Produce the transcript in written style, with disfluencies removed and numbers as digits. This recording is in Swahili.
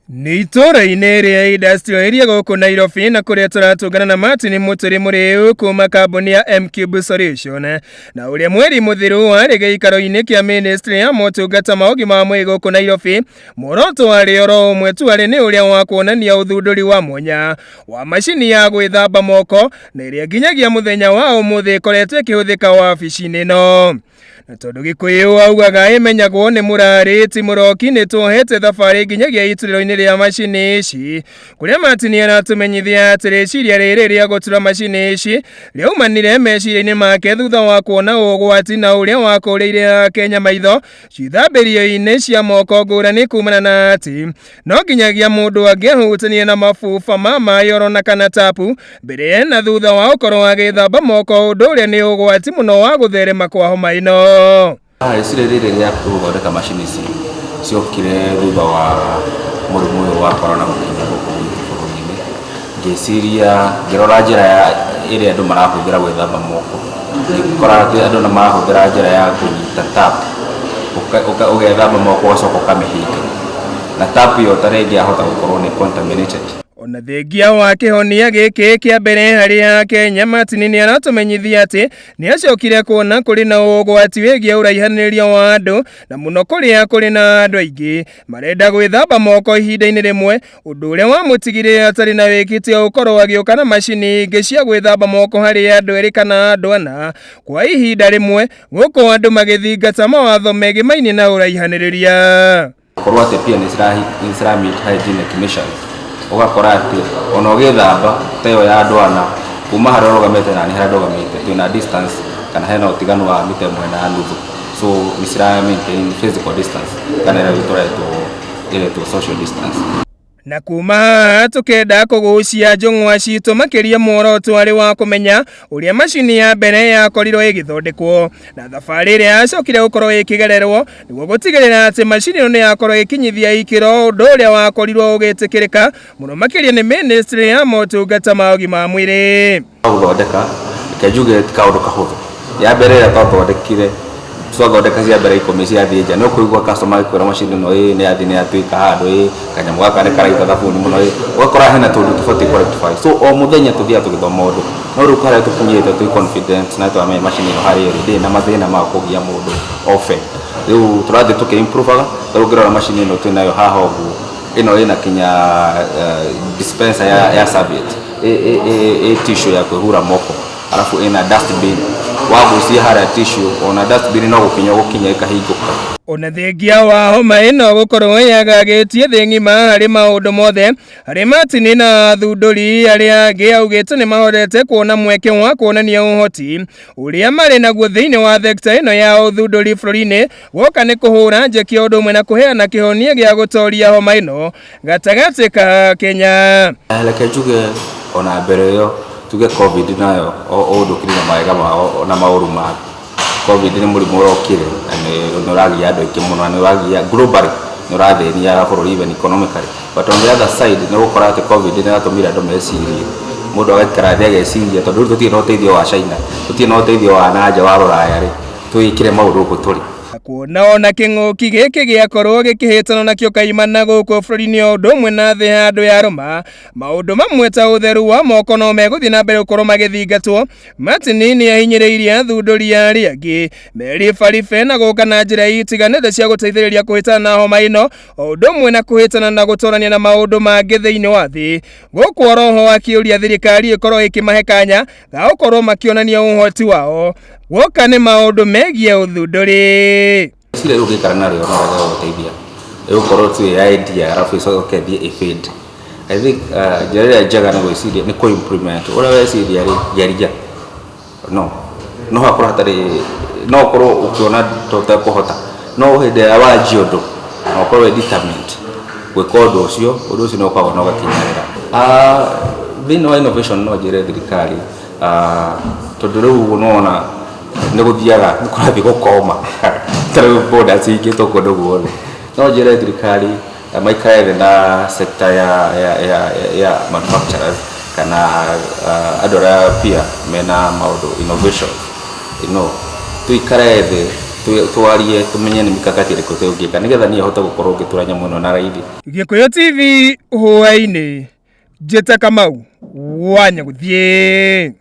Nĩ itũũra-inĩ rĩa Industrial rĩa gũkũ Nairobi na kũrĩa tũratũngana na Martin Mũturi Mũrĩu kuma kambuni ya M-Cube Solution na ũrĩa mweri mũthiru warĩ gĩikaro-inĩ kĩa Ministry ya motungata ma ũgima wa mwĩrĩ gũkũ Nairobi. Muoroto warĩ oro ũmwe tu arĩ nĩ ũrĩa wa kuonania ũthundũri wa mwanya wa macini ya gwĩthamba moko na ĩrĩa nginyagia mũthenya wa ũmũthĩ ĩkoretwo ĩkĩhũthĩka wabici-inĩ ĩno. Na tondũ Gĩkũyũ augaga ĩmenyagwo nĩ mũrarĩ ti mũroki nĩ tuohete thabarĩ nginyagia iturĩro-inĩ rĩa macini ici, kũrĩa Martin aratũmenyithia atĩ rĩciria rĩrĩ rĩa gũtura macini ici rĩaumanire meciria-inĩ make thutha wa kuona ũgwati na ũrĩa wakũrĩire Akenya maitho cithambĩrio-inĩ cia moko ngũrani kumana na atĩ no nginyagia mũndũ angĩhutania na mabuba ma maĩ oro na kana tapu mbere na thutha wa gũkorwo agĩthamba moko, ũndũ ũrĩa nĩ ũgwati mũno wa gũtherema kwa homa ĩno. Rĩciria rĩrĩ rĩa gũthondeka macini ici ciokire thutha wa mũrimũ ũyũ wa corona gũkinya gũkũ bũrũri-inĩ. Ngĩciria ngĩrora njĩra ĩrĩa andũ marahũthĩra gwĩthamba moko, ngĩkora atĩ andũ nĩ marahũthĩra njĩra ya kũnyita tap, ũgethamba moko ũgacoka ũkamĩhinga, na tap ĩyo ta rĩngĩ yahota gũkorwo nĩ contaminated. Ona thengia wa kĩhonia gĩkĩ kĩa mbere harĩ Akenya, Martin nĩ aratũmenyithia atĩ nĩ acokire kuona kũrĩ na ũgwati wĩgiĩ ũraihanĩrĩria wa andũ na mũno kũrĩ na andũ aingĩ marenda gwĩthamba moko ihinda-inĩ rĩmwe, ũndũ ũrĩa wamũtigĩrĩra atarĩ na wĩkĩtio gũkorwo agĩũka na macini ingĩ cia gwĩthamba moko harĩ andũ erĩ kana andũ ana kwa ihinda rĩmwe, gũkũ andũ magĩthingata mawatho megemainie na ũraihanĩrĩria. Korwo atĩ pia nĩ ciramit hygienic measures, ũgakora atĩ ona ũgĩthamba ta ĩyo ya andũ ana kuma harĩa ũrũgamĩte na harĩa ndũgamĩte twĩna distance kana hena ũtiganu wa mita 1.5, so nĩ cira maintain physical distance kana ĩrĩa ĩretwo social distance. Na kuma haha tũkenda kũgucia njũng'wa citũ makĩria muoroto warĩ wa kũmenya ũrĩa macini ya mbere yakorirwo ĩgĩthondekwo na thabarĩ ĩrĩa yacokire gũkorwo ĩkĩgererwo nĩguo gũtigĩrĩra atĩ macini ĩno nĩ yakorwo ĩkinyithia ikĩro, ũndũ ũrĩa wakorirwo ũgĩtĩkĩrĩka mũno makĩria nĩ Ministry ya motungata ma ũgima wa mwĩrĩ. Gũthondeka reke njuge ti kaũndũ kahũthũ. Ya mbere ĩrĩa twathondekire twathondeka cia mbere ikũmi ciathiĩ nja, no kũigua customer kwĩra macini ĩno nĩ yatuĩka handũ kanyamũ gaka nĩ karaita thabuni mũno, ũgakora hena tũndũ tũbatiĩ kũrectify. So o mũthenya tũthiaga tũgĩthoma ũndũ, no rĩu harĩa tũkinyĩte twĩ confident na twamenya macini ĩno harĩa ĩrĩ ndĩrĩ na mathĩna ma kũgia mũndũ ofe. Rĩu tũrathiĩ tũkĩ-improve-aga, ta ũngĩrora macini ĩno twĩnayo haha ũguo, ĩno ĩna kinya dispenser ya serviette, tissue ya kwĩhura moko, alafu ĩna dustbin, wagucia harĩa tissue ona dustbin no gũkinya ĩkahingũka. Ona thengia wa homa ĩno gũkorwo yagagĩtie thĩ ng'ima harĩ maũndũ mothe, harĩ Martin na athundũri arĩa angĩ augĩte nĩ mahotete kuona mweke wa kuonania ũhoti ũrĩa marĩ naguo thĩinĩ wa thekta ĩno ya ũthundũri bũrũri-inĩ, gũka nĩ kũhũra njeki ũndũ ũmwe na kũheana kĩhonia gĩa gũtoria homa ĩno gatagatĩ ka Kenya. Reke njuge ona mbere ĩyo tuge COVID nayo ũndũkire na mawega mao na maũru ma COVID nĩ mũrimũ ũrokire na nĩ ũragia andũ aingĩ mũno, nĩ ũragia globally, nĩ ũrathĩnia bũrũri even economically, but on the other side nĩ gũkora atĩ COVID nĩ ĩratũmire andũ mecirie, mũndũ agaikara thĩ ageciria tondũ rĩu tũtirĩ na ũteithio wa China, tũtirĩ na ũteithio wa nanja wa Rũraya rĩ, twĩkĩre maũndũ gũkũ tũrĩ. Kuona ona kĩng'ũki gĩkĩ gĩakorwo gĩkĩhĩtana nakĩo kaimana gũkũ bũrũri-inĩ o ũndũ ũmwe na thĩ handũ ya Roma, maũndũ mamwe ta ũtheru wa moko no megũthiĩ na mbere gũkorwo magĩthingatwo. Martin nĩ ahinyĩrĩirie athundũri arĩa angĩ merĩ baribe na gũka na njĩra itiganĩte cia gũteithĩrĩria kũhĩtana na homa ĩno, o ũndũ ũmwe na kũhĩtana na gũtorania na maũndũ mangĩ thĩinĩ wa thĩ, gũkũ oroho akĩũria thirikari ĩkorwo ĩkĩmahe kanya ga gũkorwo makĩonania ũhoti wao gũka nĩ maũndũ megiĩ ũthundũri. Cire ũgĩikara narĩo no wega gũteithia ĩgũkorwo tu idea arabu ĩcoke ĩthiĩ ĩfade. I think njĩra ĩrĩa njega nĩ gwĩciria nĩ kũ-implement ũrĩa weciria rĩ geria no hakorwo hatarĩ, no ũkorwo ũkĩona ũtekũhota, no hĩndĩ ĩrĩa wanjia ũndũ no ũkorwo determined gwĩka ũndũ ũcio nĩ ũkoragwo na ũgakinyĩrĩra. Thĩinĩ wa innovation no njĩre thirikari tondũ rĩu unaona nĩ gũthiaga nĩ kũrathiĩ gũkoma tarĩ boda cingĩtwo kũndũ guothe, no njĩre thirikari maikare thĩ na sector ya manufacturers kana andũ arĩa pia mena maũndũ innovation, tũikare thĩ twarie tumenye ni mikakati ĩrĩkũ tũngĩka nĩgetha niĩ hote gũkorwo ngĩtũra nyamũ ĩno na raithi. Gĩkũyũ TV hwaĩ-inĩ, Njĩta Kamau wa Nyagũthiĩ.